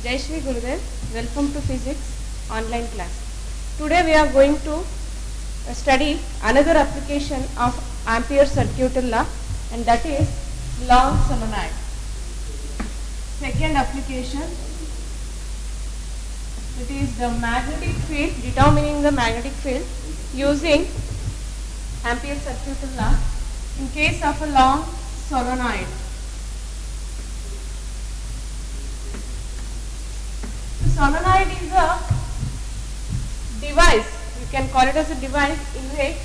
Jai Shri Gurudev, welcome to physics online class. Today we are going to study another application of Ampere circuital law, and that is long solenoid. Second application, it is the magnetic field, determining the magnetic field using Ampere circuital law in case of a long solenoid. The solenoid is a device, you can call it as a device in which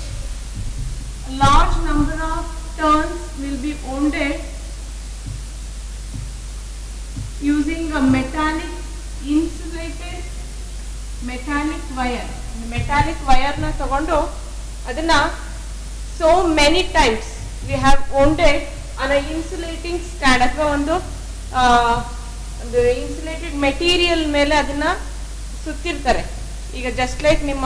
a large number of turns will be wounded using a metallic insulated metallic wire. Metallic wire na tagondo adana so many times we have wounded on a insulating stand athwa ಒಂದು insulated material ಮೇಲೆ ಅದನ್ನ ಸುತ್ತಿರ್ತಾರೆ. ಈಗ just like ನಿಮ್ಮ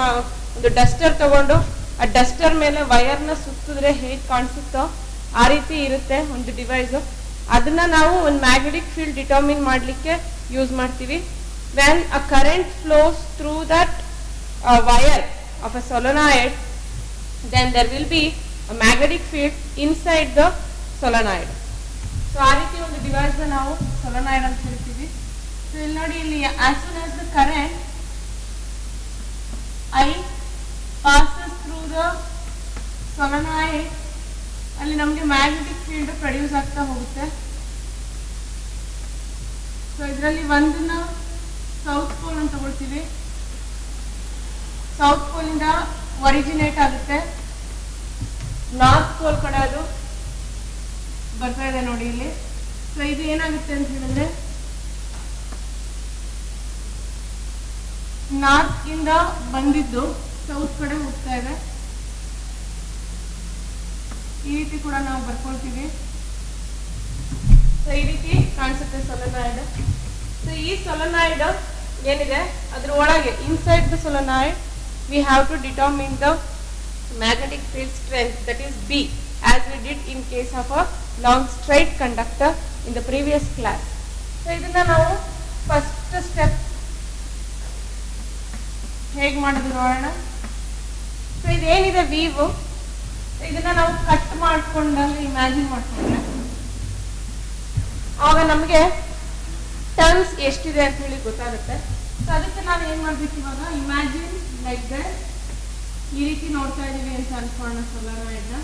ಒಂದು Duster ತಗೊಂಡು ಆ Duster ಮೇಲೆ ವೈರ್ನ ಸುತ್ತಿದ್ರೆ ಹೇಗೆ ಕಾಣಿಸುತ್ತೋ ಆ ರೀತಿ ಇರುತ್ತೆ ಒಂದು ಡಿವೈಸ್. ಅದನ್ನ ನಾವು ಒಂದು ಮ್ಯಾಗ್ನೆಟಿಕ್ ಫೀಲ್ಡ್ ಡಿಟರ್ಮಿನ್ ಮಾಡಲಿಕ್ಕೆ ಯೂಸ್ ಮಾಡ್ತೀವಿ. When a current flows through that wire of a solenoid, then there will be a magnetic field inside the solenoid. So ಆ ರೀತಿ ಒಂದು ಡಿವೈಸ್ ನಾವು ಸೊಲನಾಯ್ಡ್ ಅಂತ ಹೇಳ್ತೀವಿ. ಸೊ ಇಲ್ಲಿ ನೋಡಿ, ಇಲ್ಲಿ as soon as the current I passes through the solenoid, ಅಲ್ಲಿ ನಮಗೆ ಮ್ಯಾಗ್ನೆಟಿಕ್ ಫೀಲ್ಡ್ ಪ್ರೊಡ್ಯೂಸ್ ಆಗ್ತಾ ಹೋಗುತ್ತೆ. ಸೊ ಇದರಲ್ಲಿ ಒಂದನ್ನ ಸೌತ್ ಪೋಲ್ ಅಂತ ತಗೊಳ್ತೀವಿ. ಸೌತ್ ಪೋಲ್ ಇಂದ ಒರಿಜಿನೇಟ್ ಆಗುತ್ತೆ, ನಾರ್ತ್ ಪೋಲ್ ಕಡೆ ಅದು ಬರ್ತಾ ಇದೆ ನೋಡಿ ಇಲ್ಲಿ. ಸೊ ಇದು ಏನಾಗುತ್ತೆ ಅಂತ ಹೇಳಿದ್ರೆ, ನಾರ್ತ್ ಇಂದ ಬಂದಿದ್ದು ಸೌತ್ ಕಡೆ ಹೋಗ್ತಾ ಇದೆ. ಈ ರೀತಿ ಕೂಡ ನಾವು ಬರ್ಕೊಳ್ತೀವಿ. ಸೊ ಈ ರೀತಿ ಕಾಣಿಸುತ್ತೆ ಸೊಲನಾಯ್ಡ್. ಸೊ ಈ ಸೊಲನಾಯ್ಡ್ ಏನಿದೆ ಅದ್ರ ಒಳಗೆ inside the solenoid we have to determine the magnetic field strength, that is B, as we did in case of a long straight conductor in the previous class. So ಇದನ್ನ ನಾವು first step ಹೇಗೆ ಮಾಡೋದು ನೋಡೋಣ. So ಇದೇನಿದೆ view, ಇದನ್ನ ನಾವು cut ಮಾಡ್ಕೊಂಡಲ್ಲಿ imagine ಮಾಡ್ಕೊಂಡ್ರೆ ಆಗ ನಮಗೆ ಟರ್ನ್ಸ್ ಎಷ್ಟಿದೆ ಅಂತ ಹೇಳಿ ಗೊತ್ತಾಗುತ್ತೆ. ಸೊ ಅದಕ್ಕೆ ನಾವು ಏನ್ ಮಾಡ್ಬೇಕು, ಇವಾಗ ಇಮ್ಯಾಜಿನ್ ಲೈಕ್ ದಟ್, ಈ ರೀತಿ ನೋಡ್ತಾ ಇದೀವಿ ಅಂತ ಅನ್ಕೊಳ್ಳೋಣ. ಸೊಲನಾಯ್ಡ್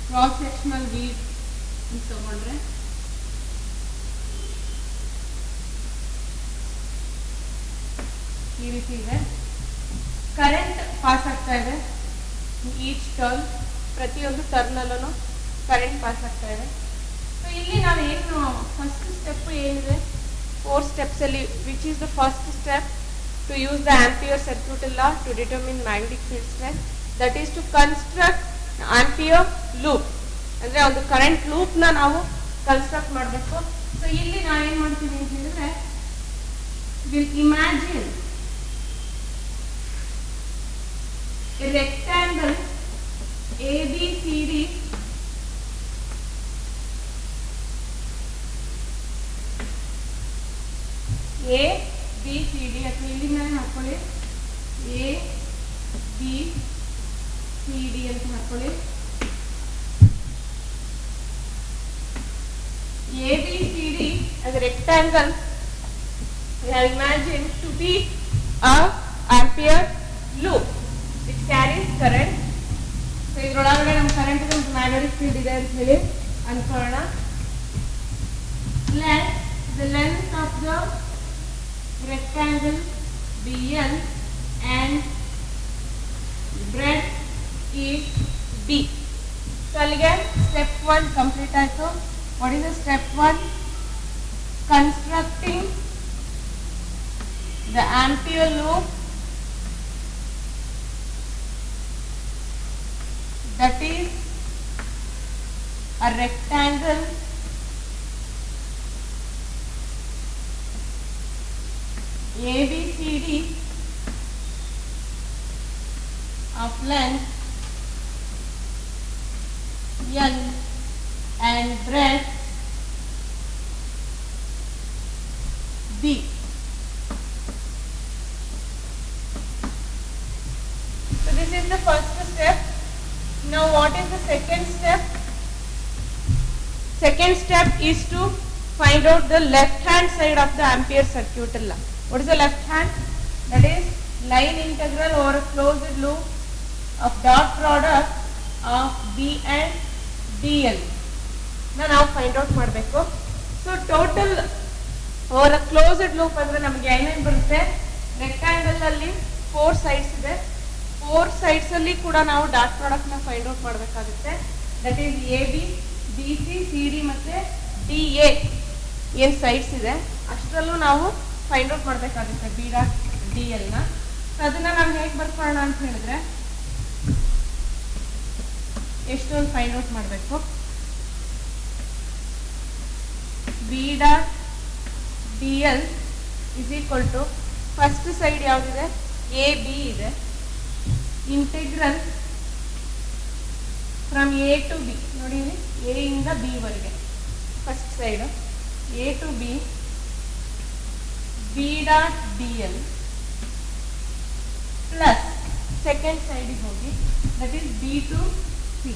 ಕ್ರಾಸ್ ಸೆಕ್ಷನಲ್ ವೀವ್ ತಗೊಂಡ್ರೆ ಈ ರೀತಿ ಇದೆ. ಕರೆಂಟ್ ಪಾಸ್ ಆಗ್ತಾ ಇದೆ ಈಚ್ ಟರ್ನ್, ಪ್ರತಿಯೊಂದು ಟರ್ನಲ್ಲೂ ಕರೆಂಟ್ ಪಾಸ್ ಆಗ್ತಾ ಇದೆ. ಸೊ ಇಲ್ಲಿ ನಾವು ಏನು ಫಸ್ಟ್ ಸ್ಟೆಪ್ ಏನಿದೆ, 4 steps ಅಲ್ಲಿ, which is the first step to use the Ampere circuital law to determine magnetic field strength, that is to construct Ampere loop. ಅಂದ್ರೆ ಒಂದು ಕರೆಂಟ್ ಲೂಪ್ ನ ನಾವು ಕನ್ಸ್ಟ್ರಕ್ಟ್ ಮಾಡಬೇಕು. ಸೊ ಇಲ್ಲಿ ನಾವು ಏನ್ ಮಾಡ್ತೀವಿ ಅಂತ ಹೇಳಿದ್ರೆ, will imagine a rectangle ABCD ABCD ಅಥವಾ ಇಲ್ಲಿ ನಾನು ಹಾಕೊಳ್ಳಿ ABCD ಅಂತ ಹಾಕೊಳ್ಳಿ. ABCD as a rectangle we have imagined to be a Ampere loop which carries current. So ಇದರೊಳಗಡೆ ನಮ್ಮ ಕರೆಂಟ್ ಮ್ಯಾಗ್ನೆಟಿಕ್ ಫೀಲ್ಡ್ ಇದೆ ಅಂತ ಹೇಳಿ ಅನ್ಕೊಳ್ಳೋಣ. Let the length of the rectangle BN and breadth is B. So ಅಲ್ಲಿಗೆ step 1 complete ಆಯಿತು. What is the step 1? Constructing the ampere loop that is a rectangle ABCD of length N and breadth B. So this is the first step. Now what is the second step? Second step is to find out the left hand side of the Ampere circuit law. What is the left hand? That is line integral over a closed loop of dot product of B and DL. ನಾವು find out ಮಾಡಬೇಕು. So total over closed loop ಅಂದ್ರೆ ನಮಗೆ ಏನೇನು ಬರುತ್ತೆ, rectangle ಅಲ್ಲಿ 4 sides ಇದೆ. 4 sides ಅಲ್ಲಿ ಕೂಡ ನಾವು ಡಾಟ್ ಪ್ರಾಡಕ್ಟ್ ನ ಫೈಂಡ್ ಔಟ್ ಮಾಡಬೇಕಾಗುತ್ತೆ. That is AB, BC, CD ಮತ್ತೆ DA ಏನು ಸೈಡ್ಸ್ ಇದೆ ಅಷ್ಟರಲ್ಲೂ ನಾವು ಫೈಂಡ್ ಔಟ್ ಮಾಡಬೇಕಾಗುತ್ತೆ B ಡಾಟ್ DL ನ. ಅದನ್ನ ನಾವು ಹೇಗೆ ಬರ್ಕೊಳ್ಳೋಣ ಅಂತ ಹೇಳಿದ್ರೆ ಎಷ್ಟೊಂದು ಫೈಂಡ್ ಔಟ್ ಮಾಡಬೇಕು. B dot DL is equal to first side ಯಾವುದಿದೆ, AB ಇದೆ, integral from A to B ನೋಡಿ, A ಇಂದ B ವರೆಗೆ first side A to B, B dot DL plus second ಸೈಡಿಗೆ ಹೋಗಿ that is B to C,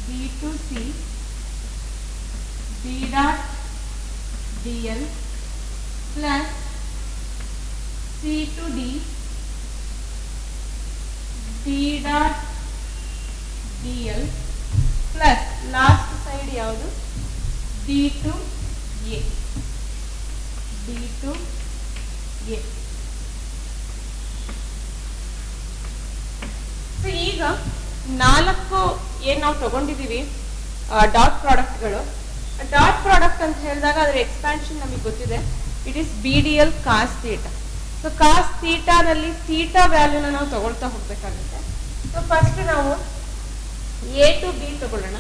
B to C, B dot DL plus C to D, D dot DL plus last side ಯಾವುದು D to A, D to A. So ಈಗ 4 ಏನು ನಾವು ತಗೊಂಡಿದ್ದೀವಿ dot ಪ್ರಾಡಕ್ಟ್ಗಳು. Dot product ಅಂತ ಹೇಳಿದಾಗ ಅದರ expansion ನಮಗೆ ಗೊತ್ತಿದೆ, it is BDL cos theta. So cos ಥೀಟಾನಲ್ಲಿ ಥೀಟಾ ವ್ಯಾಲ್ಯೂನ ನಾವು ತಗೊಳ್ತಾ ಹೋಗ್ಬೇಕಾಗುತ್ತೆ. ಸೊ ಫಸ್ಟ್ ನಾವು A to B ತಗೊಳ್ಳೋಣ.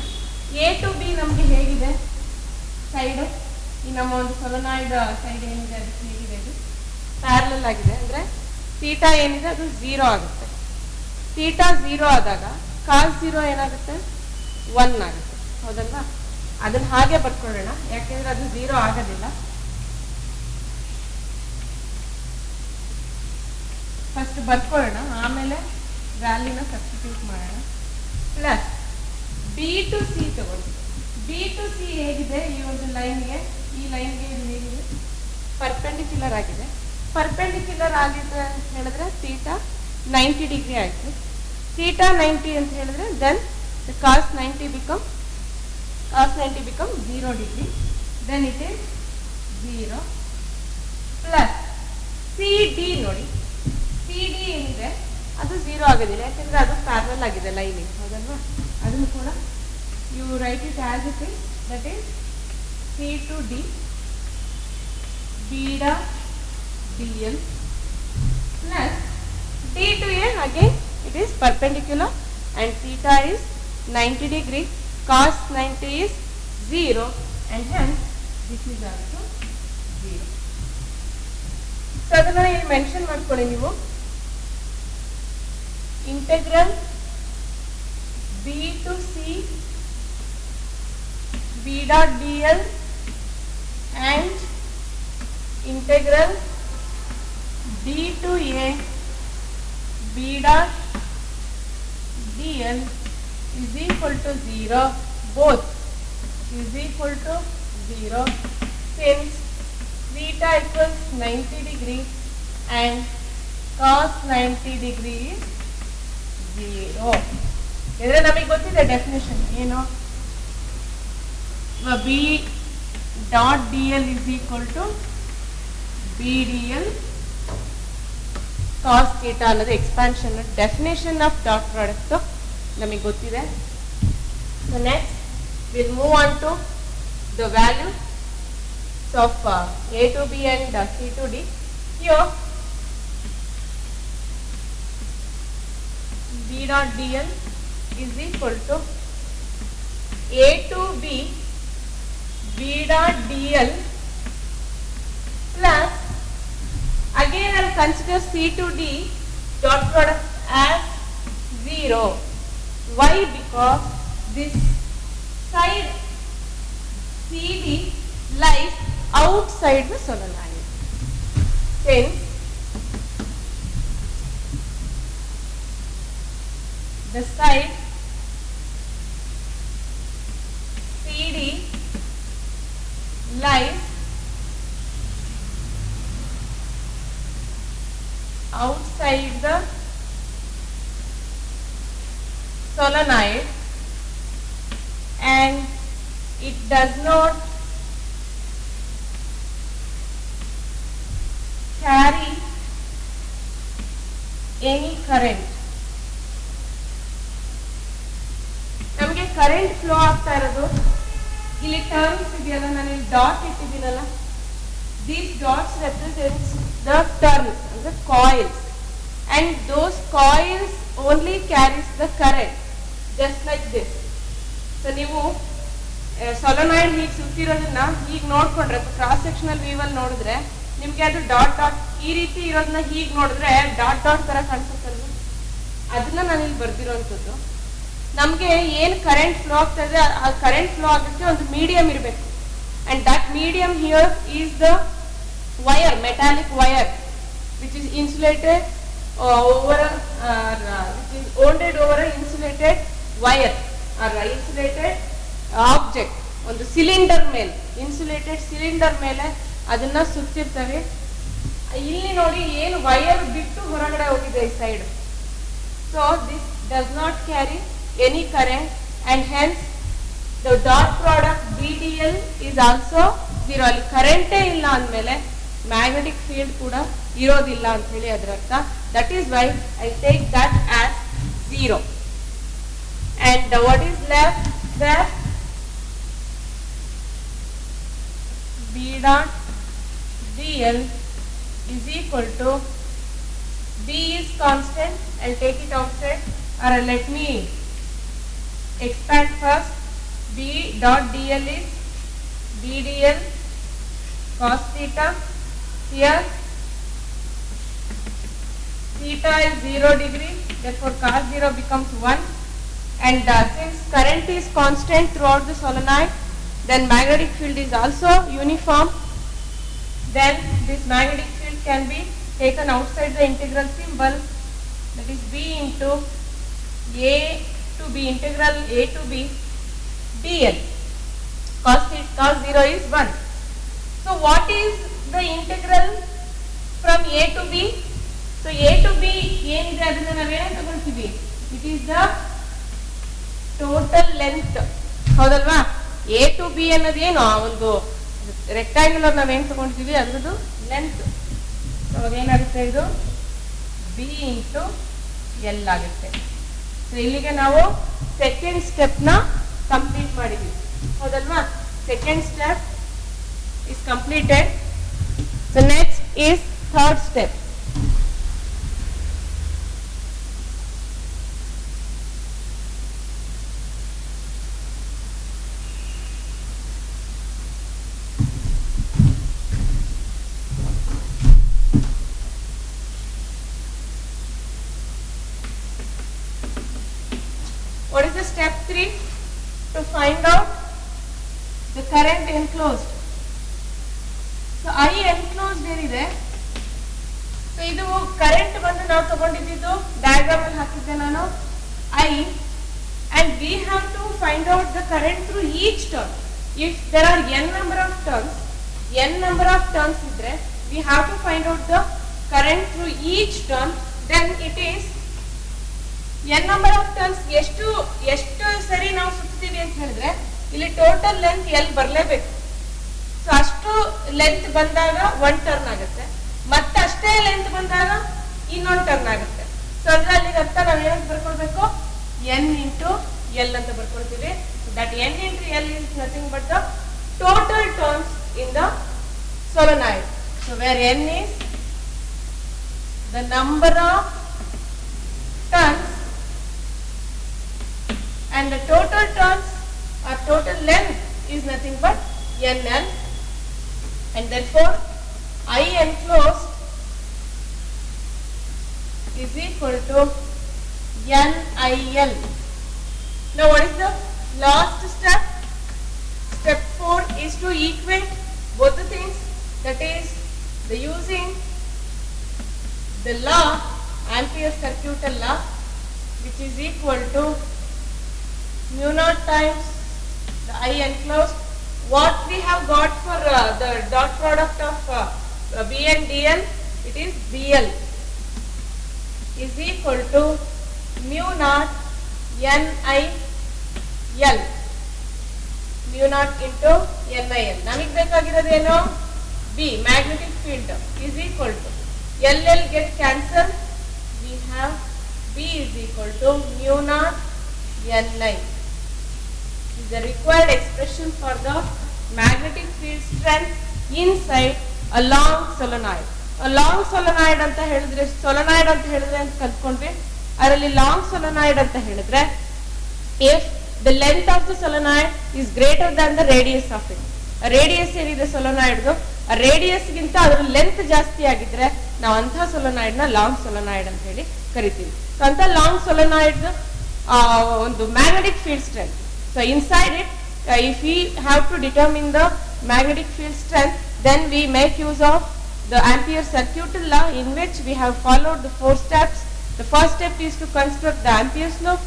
A to B ನಮಗೆ ಹೇಗಿದೆ, ಸೈಡು ಈ ನಮ್ಮ ಒಂದು ಸೊಲನಾಯ್ಡ್ ಸೈಡ್ ಏನಿದೆ ಅದಕ್ಕೆ ಹೇಗಿದೆ, ಅದು ಪ್ಯಾರಲಲ್ ಆಗಿದೆ. ಅಂದರೆ ಥೀಟಾ ಏನಿದೆ ಅದು 0 ಆಗುತ್ತೆ. ಥೀಟಾ 0 ಆದಾಗ ಕಾಸ್ 0 ಏನಾಗುತ್ತೆ, 1 ಆಗುತ್ತೆ. ಹೌದಲ್ವಾ? ಅದನ್ನ ಹಾಗೆ ಬರ್ಕೊಳ್ಳೋಣ, ಯಾಕೆಂದ್ರೆ ಅದು 0 ಆಗೋದಿಲ್ಲ. ಫಸ್ಟ್ ಬರ್ಕೊಳ್ಳೋಣ, ಆಮೇಲೆ ವ್ಯಾಲ್ಯೂನ ಸಬ್ಸ್ಟಿಟ್ಯೂಟ್ ಮಾಡೋಣ. ಪ್ಲಸ್ B to C ತಗೊಳ್ಳಿ. B to C ಹೇಗಿದೆ, ಈ ಒಂದು ಲೈನ್ಗೆ, ಈ ಲೈನ್ಗೆ ಇದು ಹೇಗಿದೆ, ಪರ್ಪೆಂಡಿಕ್ಯುಲರ್ ಆಗಿದೆ. ಪರ್ಪೆಂಡಿಕ್ಯುಲರ್ ಆಗಿದೆ ಅಂತ ಹೇಳಿದ್ರೆ ಥೀಟಾ 90 ಡಿಗ್ರಿ ಆಯಿತು. ಥೀಟಾ 90 ಅಂತ ಹೇಳಿದ್ರೆ then cos 90 become 0 degree, then it is 0 plus CD ನೋಡಿ, CD ಏನಿದೆ ಅದು 0 ಆಗೋದಿಲ್ಲ, ಯಾಕೆಂದ್ರೆ ಅದು ಪ್ಯಾರಲಲ್ ಆಗಿದೆ ಲೈನಿಗೆ. ಹೌದಲ್ವಾ? ಅದನ್ನು ಕೂಡ you write it as it is, that is C to D, B dot DL plus D to A, again it is perpendicular and theta is 90 degree, cos 90 is 0 and hence this is also 0. So ಅದನ್ನ ಇಲ್ಲಿ mention ಮಾಡ್ಕೊಳ್ಳಿ ನೀವು. Integral B to C, B dot DL and integral D to A, B dot DL is equal to 0, both is equal to 0 since theta equals 90 degree and cos 90 degree is 0. ಇದರ ನಮಗೆ ಗೊತ್ತಿದೆ definition ಏನು, B dot DL is equal to BDL cos theta ಅನ್ನೋದು expansion definition of dot product ನಮಗೆ ಗೊತ್ತಿದೆ. So next will move on to the value of A to B and C to D. Here B dot DL is equal to A to B, B dot DL plus, again I will consider C to D dot product as 0. Why? Because this side CD lies outside the solenoid. Since the side CD lies outside the solenoid and it does not carry any current. ನಮಗೆ current flow ಆಗ್ತಾ ಇರೋದು ಇಲ್ಲಿ terms ಇದೆಯಲ್ಲ, ನಾನು ಇಲ್ಲಿ dot ಇಟ್ಟಿದ್ದೀನಲ್ಲ, these dots represents the turns, the coils, and those coils only carries the current, just like this. So ನೀವು ಸೊಲನಾಯ್ಡ್ ಹೀಗೆ ಸುತ್ತಿರೋದನ್ನ ಹೀಗೆ ನೋಡ್ಕೊಂಡ್ರೆ ಕ್ರಾಸ್ ಸೆಕ್ಷನಲ್ ವ್ಯೂ ಅಲ್ಲಿ ನೋಡಿದ್ರೆ ನಿಮ್ಗೆ ಅದು ಡಾಟ್ ಡಾಟ್ ಈ ರೀತಿ ಇರೋದನ್ನ ಹೀಗೆ ನೋಡಿದ್ರೆ ಡಾಟ್ ಡಾಟ್ ತರ ಕಾಣಿಸುತ್ತಲ್ವ, ಅದನ್ನ ನಾನು ಇಲ್ಲಿ ಬರ್ದಿರೋಂಥದ್ದು. ನಮ್ಗೆ ಏನ್ ಕರೆಂಟ್ ಫ್ಲೋ ಆಗ್ತಾ ಇದೆ ಆ ಕರೆಂಟ್ ಫ್ಲೋ ಆಗಕ್ಕೆ ಒಂದು ಮೀಡಿಯಂ ಇರಬೇಕು, and that medium here is the wire, metallic wire, which is insulated over which is wounded over a insulated wire or insulated object. ಒಂದು ಸಿಲಿಂಡರ್ ಮೇಲೆ, ಇನ್ಸುಲೇಟೆಡ್ ಸಿಲಿಂಡರ್ ಮೇಲೆ ಅದನ್ನ ಸುತ್ತಿರ್ತವೆ. ಇಲ್ಲಿ ನೋಡಿ ಏನು ವೈರ್ ಬಿಟ್ಟು ಹೊರಗಡೆ ಹೋಗಿದೆ ಈ side. So this does not carry any current and hence the dot product BDL is also zero. ಅಲ್ಲಿ ಕರೆಂಟೇ ಇಲ್ಲ ಅಂದಮೇಲೆ ಮ್ಯಾಗ್ನೆಟಿಕ್ ಫೀಲ್ಡ್ ಕೂಡ ಇರೋದಿಲ್ಲ ಅಂತ ಹೇಳಿ ಅದರ ಅರ್ಥ. That is why I take that as zero. And what is left there? B dot DL is equal to, B is constant, I'll take it outside, or let me expand first. B dot DL is BDL cos theta. Here theta is 0 degree, therefore cos 0 becomes 1, and since current is constant throughout the solenoid, then magnetic field is also uniform. Then this magnetic field can be taken outside the integral symbol, that is B into A to B, integral A to B DL. Cos 0 is 1. So what is the integral from A to B? So A to B ಏನಿದೆ ಅದನ್ನ ನಾವೇನು ತಗೊಳ್ತೀವಿ? It is the total length. ಹೌದಲ್ವಾ? A to B ಅನ್ನೋದು ಏನು, ಒಂದು rectangular ನಾವೇನು ತಗೊಂಡಿದ್ದೀವಿ ಅದ್ರದ್ದು ಲೆಂತ್. ಅವಾಗ ಏನಾಗುತ್ತೆ, ಇದು B ಇಂಟು L ಆಗುತ್ತೆ. ಸೊ ಇಲ್ಲಿಗೆ ನಾವು ಸೆಕೆಂಡ್ ಸ್ಟೆಪ್ನ ಕಂಪ್ಲೀಟ್ ಮಾಡಿದ್ವಿ, ಹೌದಲ್ವಾ? Second step is completed. So next is third step. What is the step 3? To find out the current enclosed. So I enclosed ಏನಿದೆ, ಸೊ ಇದು ಕರೆಂಟ್ ಬಂದು ನಾವು ತಗೊಂಡಿದ್ದು ಡಯಾಗ್ರಾಮ್ ಅಲ್ಲಿ ಹಾಕಿದ್ದೆ ನಾನು I, and we have to find out the current through each turn. If there are n number of turns ಇದ್ರೆ we have to find out the current through each turn. Then it is n number of turns, ಎಷ್ಟು ಸರಿ ನಾವು ಸುತ್ತೀವಿ ಅಂತ ಹೇಳಿದ್ರೆ ಇಲ್ಲಿ total length L ಬರಲೇಬೇಕು. So ಅಷ್ಟು length ಬಂದಾಗ ಒನ್ ಟರ್ನ್ ಆಗುತ್ತೆ, ಮತ್ತೆ ಅಷ್ಟೇ ಲೆಂತ್ ಬಂದಾಗ ಇನ್ನೊಂದು ಟರ್ನ್ ಆಗುತ್ತೆ. ಸೊ ಅಂದ್ರೆ ಅಲ್ಲಿ ಅರ್ಥ ನಾವು ಏನಂತ ಬರ್ಕೊಳ್ಬೇಕು, n ಇಂಟು L ಅಂತ ಬರ್ಕೊಳ್ತೀವಿ. That n into L is nothing but the total turns in the solenoid. So where n is the number of turns and the total turns or total length is nothing but NL, and therefore I enclosed is equal to NIL. Now what is the last step? Step 4 is to equate both the things, that is the using the law, Ampere circuital law, which is equal to mu naught times the I enclosed. What we have got for the dot product of B and DL, it is BL is equal to mu naught NIL, mu naught into NIL. ನಮಗೆ ಬೇಕಾಗಿರೋದೇನು B, magnetic field, is equal to LL get cancelled. We have B is equal to mu naught NI. Is the required expression for the magnetic field strength inside a long solenoid. A long solenoid ಅಂತ ಹೇಳಿದ್ರೆ, solenoid ಅಂತ ಹೇಳಿದ್ರೆ ಅಂತ ಕಲ್ತ್ಕೊಂಡ್ವಿ. ಅದರಲ್ಲಿ long solenoid ಅಂತ ಹೇಳಿದ್ರೆ, if the length of the solenoid is greater than the radius of it. Radius ಏನಿದೆ ಸೊಲೊನಾಯ್ಡ್ದು, ಆ ರೇಡಿಯಸ್ ಗಿಂತ ಅದರ ಲೆಂತ್ ಜಾಸ್ತಿ ಆಗಿದ್ರೆ ನಾವು ಅಂತಹ ಸೊಲೊನಾಯ್ಡ್ ನ ಲಾಂಗ್ ಸೊಲೊನಾಯ್ಡ್ ಅಂತ ಹೇಳಿ ಕರಿತೀವಿ. ಸೊ ಅಂತ ಲಾಂಗ್ ಸೊಲೊನಾಯ್ಡ್ ಒಂದು magnetic field strength. So inside it, if we have to determine the magnetic field strength, then we make use of the Ampere circuital law, in which we have followed the 4 steps. The first step is to construct the Ampere's loop.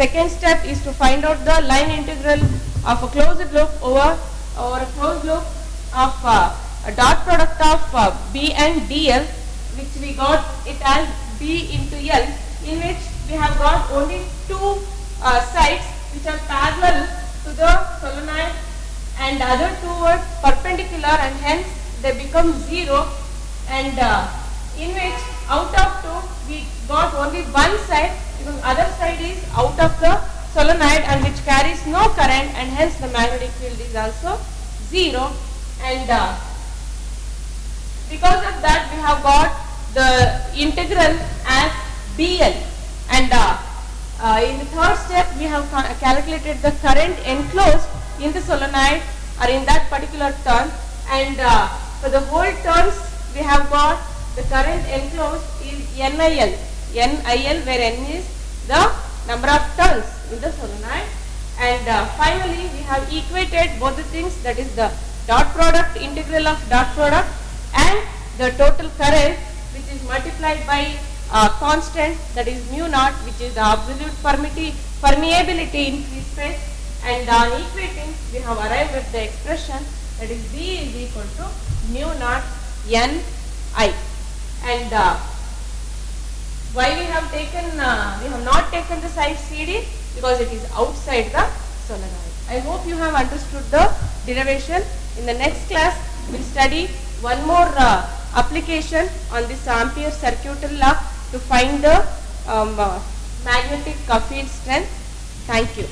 Second step is to find out the line integral of a closed loop over a closed loop of a dot product of B and DL, which we got it as B into L, in which we have got only 2 sides which are parallel to the solenoid and other 2 are perpendicular, and hence they become 0, and in which out of 2 we got only one side, because other side is out of the solenoid and which carries no current, and hence the magnetic field is also 0, and because of that we have got the integral as BL, and in the third step we have calculated the current enclosed in the solenoid or in that particular turn, and for the whole turns we have got the current enclosed is NIL, where N is the number of turns in the solenoid, and finally we have equated both the things, that is the dot product, integral of dot product, and the total current, which is multiplied by constant, that is mu naught, which is the absolute permeability in free space, and on equating we have arrived at the expression, that is B is equal to mu naught NI. And why we have not taken the side CD? Because it is outside the solenoid. I hope you have understood the derivation. In the next class we will study one more application on this Ampere circuital law to find the magnetic field strength. Thank you.